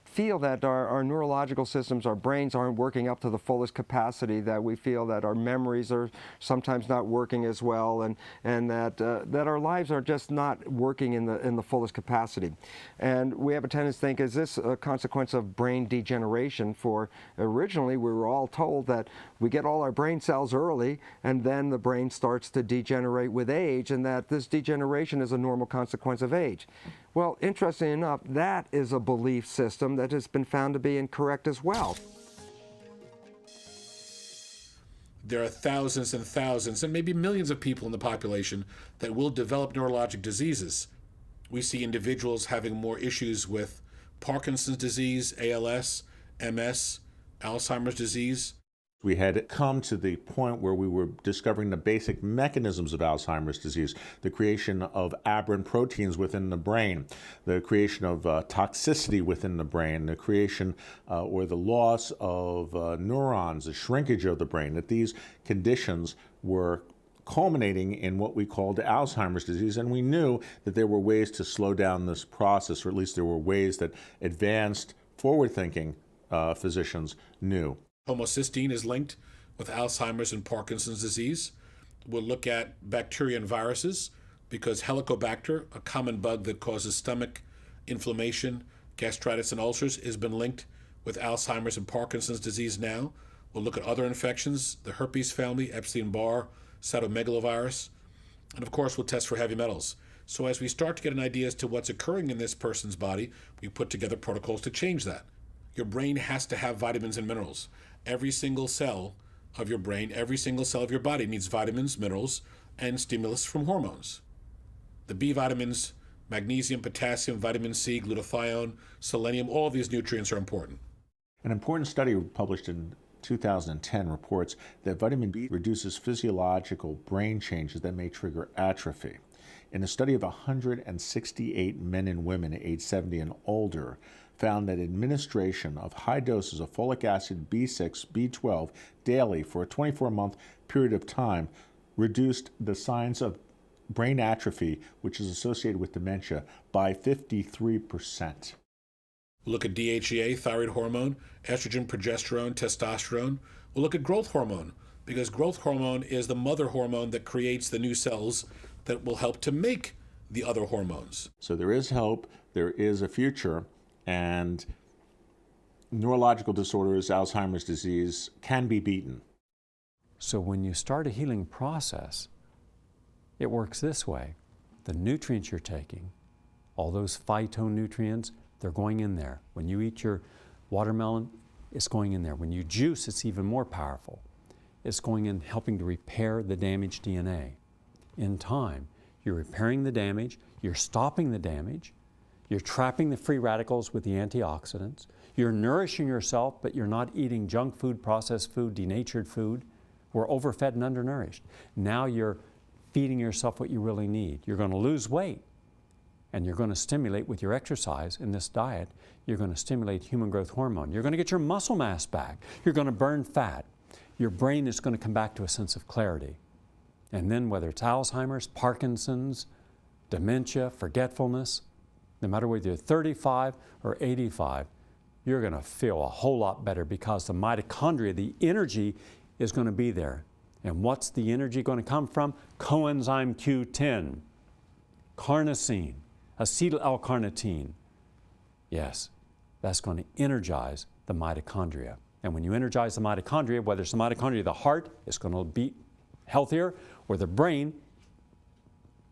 feel that our neurological systems, our brains aren't working up to the fullest capacity, that we feel that our memories are sometimes not working as well, and that our lives are just not working in the fullest capacity. And we have a tendency to think, is this a consequence of brain degeneration? For originally we were all told that we get all our brain cells early and then the brain starts to degenerate with age, and that this degeneration is a normal consequence of age. Well, interestingly enough, that is a belief system that has been found to be incorrect as well. There are thousands and thousands and maybe millions of people in the population that will develop neurologic diseases. We see individuals having more issues with Parkinson's disease, ALS, MS, Alzheimer's disease. We had come to the point where we were discovering the basic mechanisms of Alzheimer's disease, the creation of aberrant proteins within the brain, the creation of toxicity within the brain, the creation or the loss of neurons, the shrinkage of the brain, that these conditions were culminating in what we called Alzheimer's disease, and we knew that there were ways to slow down this process, or at least there were ways that advanced, forward-thinking physicians knew. Homocysteine is linked with Alzheimer's and Parkinson's disease. We'll look at bacteria and viruses, because Helicobacter, a common bug that causes stomach inflammation, gastritis, and ulcers, has been linked with Alzheimer's and Parkinson's disease now. We'll look at other infections, the herpes family, Epstein-Barr, cytomegalovirus, and of course we'll test for heavy metals. So as we start to get an idea as to what's occurring in this person's body, we put together protocols to change that. Your brain has to have vitamins and minerals. Every single cell of your brain, every single cell of your body needs vitamins, minerals, and stimulus from hormones. The B vitamins, magnesium, potassium, vitamin C, glutathione, selenium, all of these nutrients are important. An important study published in 2010 reports that vitamin B reduces physiological brain changes that may trigger atrophy. In a study of 168 men and women aged 70 and older, found that administration of high doses of folic acid, B6, B12 daily for a 24-month period of time reduced the signs of brain atrophy, which is associated with dementia, by 53%. We'll look at DHEA, thyroid hormone, estrogen, progesterone, testosterone. We'll look at growth hormone, because growth hormone is the mother hormone that creates the new cells that will help to make the other hormones. So there is hope, there is a future, and neurological disorders, Alzheimer's disease, can be beaten. So when you start a healing process, it works this way. The nutrients you're taking, all those phytonutrients, they're going in there. When you eat your watermelon, it's going in there. When you juice, it's even more powerful. It's going in, helping to repair the damaged DNA. In time, you're repairing the damage, you're stopping the damage, you're trapping the free radicals with the antioxidants, you're nourishing yourself, but you're not eating junk food, processed food, denatured food. We're overfed and undernourished. Now you're feeding yourself what you really need. You're going to lose weight, and you're going to stimulate with your exercise in this diet, you're going to stimulate human growth hormone. You're going to get your muscle mass back. You're going to burn fat. Your brain is going to come back to a sense of clarity. And then whether it's Alzheimer's, Parkinson's, dementia, forgetfulness, no matter whether you're 35 or 85, you're going to feel a whole lot better, because the mitochondria, the energy, is going to be there. And what's the energy going to come from? Coenzyme Q10, carnosine, acetyl L-carnitine. Yes, that's going to energize the mitochondria. And when you energize the mitochondria, whether it's the mitochondria of the heart, it's going to be healthier, or the brain,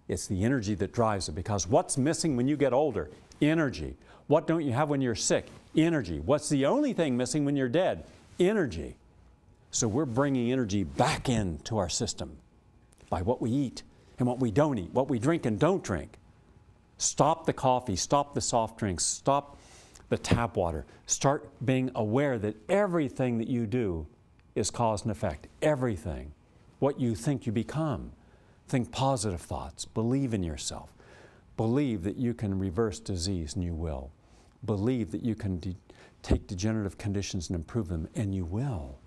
it's the energy that drives it. Because what's missing when you get older? Energy. What don't you have when you're sick? Energy. What's the only thing missing when you're dead? Energy. So we're bringing energy back into our system by what we eat and what we don't eat, what we drink and don't drink. Stop the coffee, stop the soft drinks, stop the tap water. Start being aware that everything that you do is cause and effect. Everything. What you think, you become. Think positive thoughts. Believe in yourself. Believe that you can reverse disease, and you will. Believe that you can take degenerative conditions and improve them, and you will.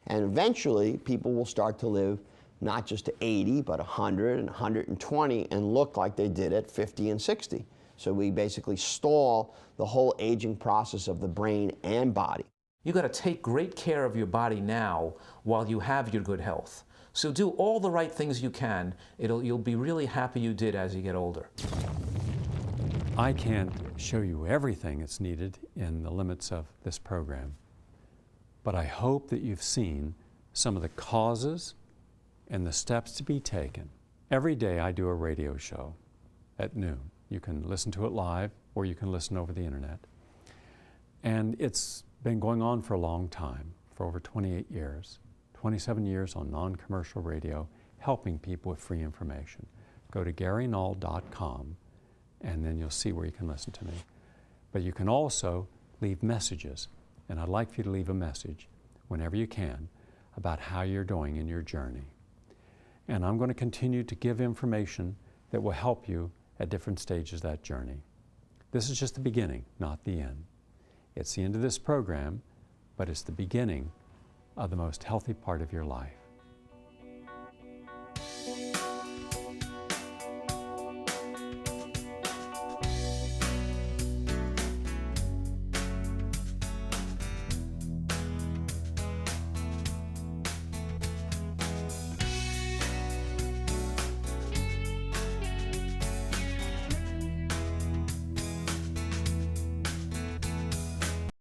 And eventually, people will start to live not just to 80, but 100 and 120 and look like they did at 50 and 60. So we basically stall the whole aging process of the brain and body. You got to take great care of your body now while you have your good health. So do all the right things you can. You'll be really happy you did as you get older. I can't show you everything that's needed in the limits of this program, but I hope that you've seen some of the causes and the steps to be taken. Every day I do a radio show at noon. You can listen to it live or you can listen over the internet. And it's been going on for a long time, for over 28 years, 27 years on non-commercial radio, helping people with free information. Go to GaryNull.com and then you'll see where you can listen to me. But you can also leave messages, and I'd like for you to leave a message whenever you can about how you're doing in your journey. And I'm going to continue to give information that will help you at different stages of that journey. This is just the beginning, not the end. It's the end of this program, but it's the beginning of the most healthy part of your life.